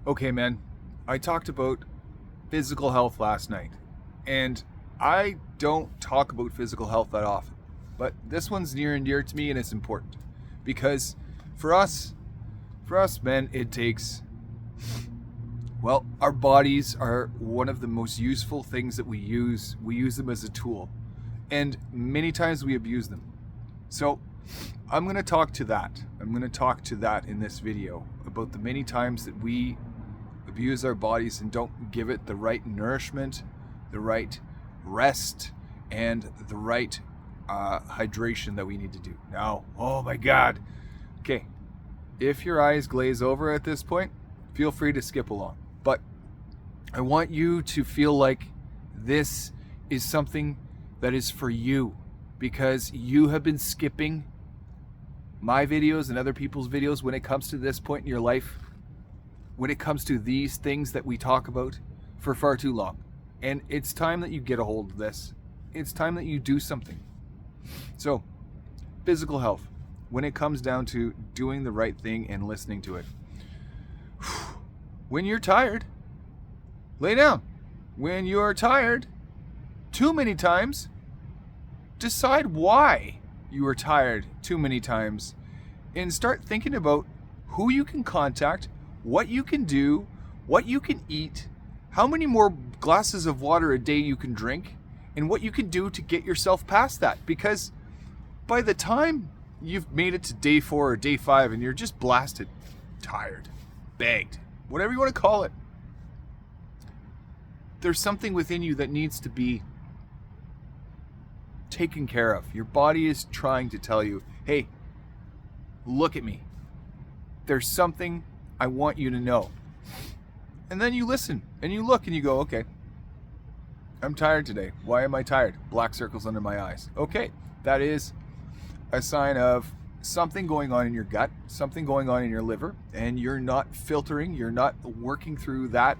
Okay, man, I talked about physical health last night, and I don't talk about physical health that often, but this one's near and dear to me, and it's important because for us, men, it takes, well, our bodies are one of the most useful things that we use. We use them as a tool, and many times we abuse them. So I'm going to talk to that. I'm going to talk to that in this video about the many times that we abuse our bodies and don't give it the right nourishment, the right rest, and the right hydration that we need to do. Now, oh my God. Okay, if your eyes glaze over at this point, feel free to skip along. But I want you to feel like this is something that is for you, because you have been skipping my videos and other people's videos when it comes to this point in your life, when it comes to these things that we talk about for far too long. And it's time that you get a hold of this. It's time that you do something. So, physical health, when it comes down to doing the right thing and listening to it. When you're tired, lay down. When you are tired, too many times, decide why you are tired too many times and start thinking about who you can contact, what you can do, what you can eat, how many more glasses of water a day you can drink, and what you can do to get yourself past that. Because by the time you've made it to day 4 or day 5 and you're just blasted, tired, bagged, whatever you want to call it, there's something within you that needs to be taken care of. Your body is trying to tell you, hey, look at me. There's something I want you to know. And then you listen and you look and you go, okay, I'm tired today. Why am I tired? Black circles under my eyes. Okay, that is a sign of something going on in your gut, something going on in your liver, and you're not filtering, you're not working through that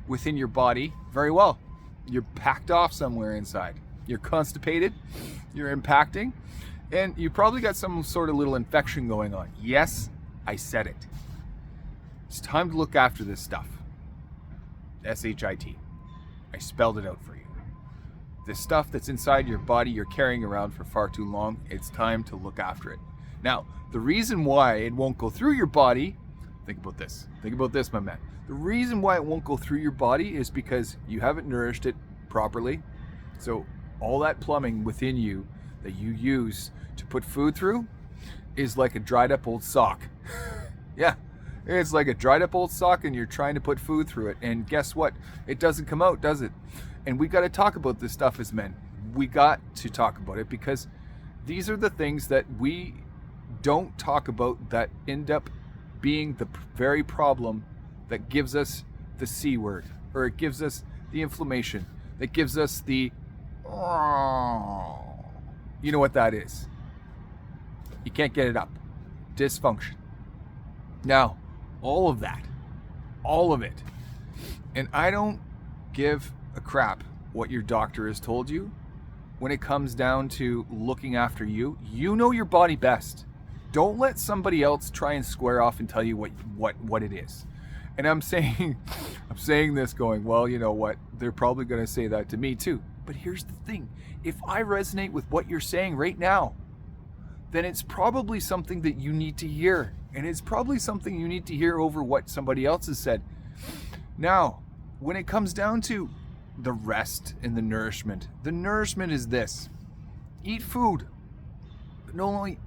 within your body very well. You're packed off somewhere inside. You're constipated, you're impacting, and you probably got some sort of little infection going on. Yes, I said it. It's time to look after this stuff. S-H-I-T. I spelled it out for you. The stuff that's inside your body you're carrying around for far too long, it's time to look after it. Now, the reason why it won't go through your body, think about this. Think about this, my man. The reason why it won't go through your body is because you haven't nourished it properly. So all that plumbing within you that you use to put food through is like a dried up old sock. Yeah, it's like a dried up old sock and you're trying to put food through it. And guess what? It doesn't come out, does it? And we got to talk about this stuff as men. We got to talk about it because these are the things that we don't talk about that end up being the very problem that gives us the C word, or it gives us the inflammation, that gives us the, you know what that is. You can't get it up. Dysfunction. Now, all of that, all of it, and I don't give a crap what your doctor has told you when it comes down to looking after you. You know your body best. Don't let somebody else try and square off and tell you what it is. And I'm saying this going, well, you know what? They're probably going to say that to me too. But here's the thing. If I resonate with what you're saying right now, then it's probably something that you need to hear. And it's probably something you need to hear over what somebody else has said. Now, when it comes down to the rest and the nourishment is this. Eat food. Don't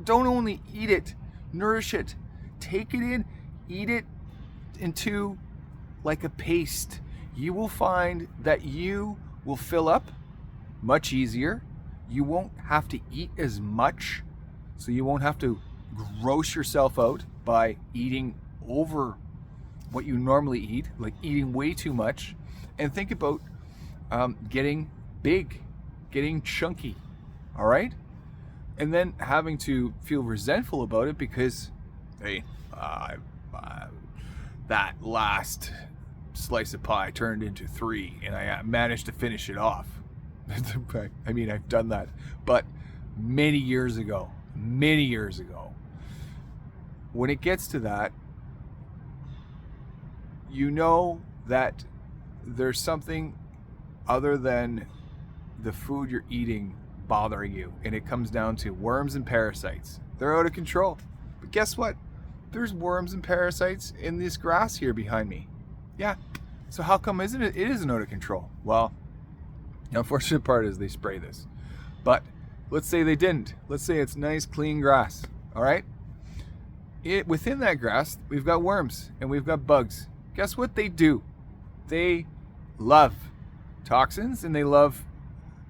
only eat it, nourish it. Take it in, eat it into like a paste. You will find that you will fill up much easier. You won't have to eat as much, so you won't have to gross yourself out by eating over what you normally eat, like eating way too much. And think about getting big, getting chunky, all right? And then having to feel resentful about it because, hey, that last slice of pie turned into 3 and I managed to finish it off. I mean, I've done that, but many years ago, when it gets to that, you know that there's something other than the food you're eating bothering you, and it comes down to worms and parasites. They're out of control. But guess what? There's worms and parasites in this grass here behind me. Yeah. So how come it isn't out of control? Well, the unfortunate part is they spray this. But let's say they didn't. Let's say it's nice, clean grass. All right? Within that grass, we've got worms and we've got bugs. Guess what they do? They love toxins and they love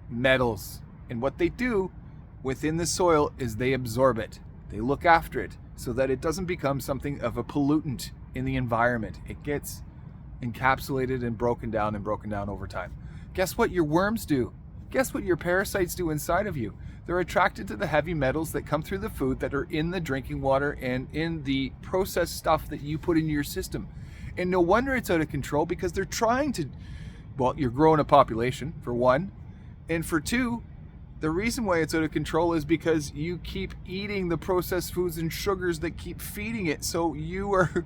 metals. And what they do within the soil is they absorb it. They look after it so that it doesn't become something of a pollutant in the environment. It gets encapsulated and broken down over time. Guess what your worms do? Guess what your parasites do inside of you? They're attracted to the heavy metals that come through the food that are in the drinking water and in the processed stuff that you put into your system. And no wonder it's out of control, because they're trying to, well, you're growing a population, for one. And for two, the reason why it's out of control is because you keep eating the processed foods and sugars that keep feeding it. So you are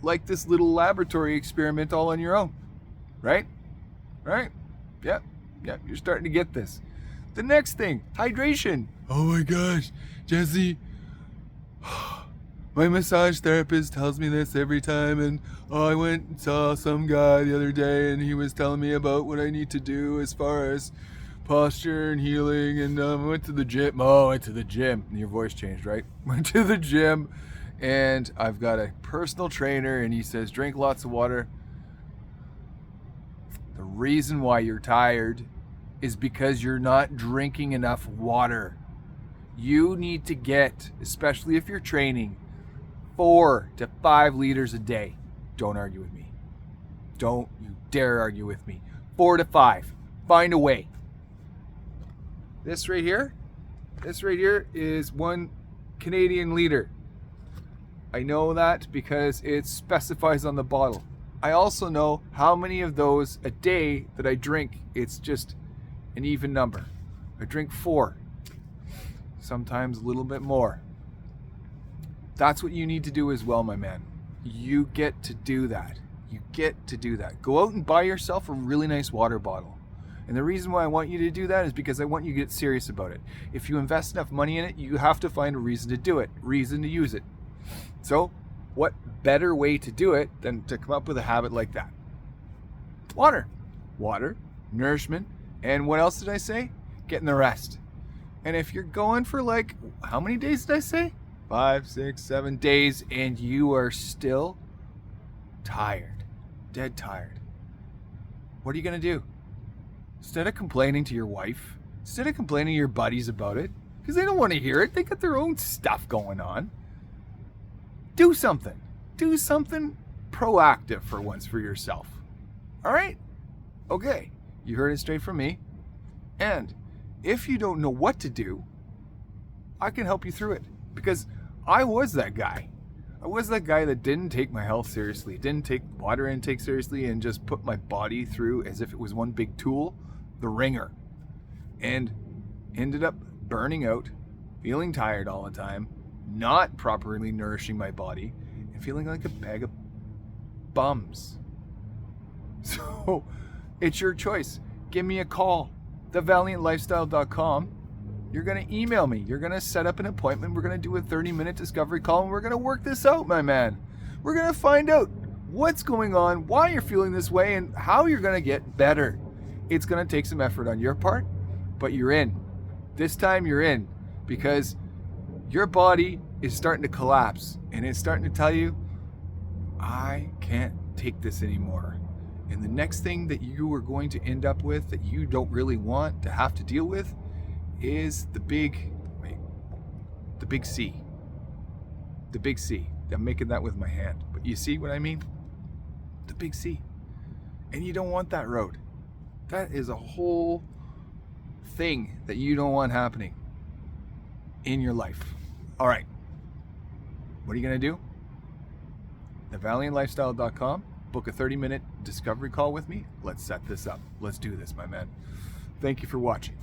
like this little laboratory experiment all on your own. Right? Right? Yep. Yep. You're starting to get this. The next thing, hydration. Oh my gosh, Jesse. My massage therapist tells me this every time, and I went and saw some guy the other day, and he was telling me about what I need to do as far as posture and healing, and I went to the gym. Oh, I went to the gym. And your voice changed, right? Went to the gym, and I've got a personal trainer, and he says, drink lots of water. The reason why you're tired is because you're not drinking enough water. You need to get, especially if you're training, 4 to 5 liters a day. Don't argue with me. Don't you dare argue with me. 4 to 5. Find a way. This right here is 1 Canadian liter. I know that because it specifies on the bottle. I also know how many of those a day that I drink. It's just an even number. I drink 4, sometimes a little bit more. That's what you need to do as well, my man. You get to do that. You get to do that. Go out and buy yourself a really nice water bottle. And the reason why I want you to do that is because I want you to get serious about it. If you invest enough money in it, you have to find a reason to do it, reason to use it. So, what better way to do it than to come up with a habit like that? Water. Water, nourishment, and what else did I say? Getting the rest. And if you're going for like, how many days did I say? 5, 6, 7 days, and you are still tired, dead tired. What are you going to do? Instead of complaining to your wife, instead of complaining to your buddies about it, because they don't want to hear it, they got their own stuff going on, do something. Do something proactive for once for yourself. All right? Okay. You heard it straight from me. And if you don't know what to do, I can help you through it. Because I was that guy. I was that guy that didn't take my health seriously, didn't take water intake seriously, and just put my body through as if it was one big tool, the ringer. And ended up burning out, feeling tired all the time, not properly nourishing my body, and feeling like a bag of bums. So, it's your choice. Give me a call, thevaliantlifestyle.com. You're going to email me. You're going to set up an appointment. We're going to do a 30-minute discovery call, and we're going to work this out, my man. We're going to find out what's going on, why you're feeling this way, and how you're going to get better. It's going to take some effort on your part, but you're in. This time you're in, because your body is starting to collapse, and it's starting to tell you, I can't take this anymore. And the next thing that you are going to end up with that you don't really want to have to deal with is the big C. The big C. I'm making that with my hand, but you see what I mean? The big C. And you don't want that road. That is a whole thing that you don't want happening in your life. All right. What are you going to do? thevaliantlifestyle.com. Book a 30-minute discovery call with me. Let's set this up. Let's do this, my man. Thank you for watching.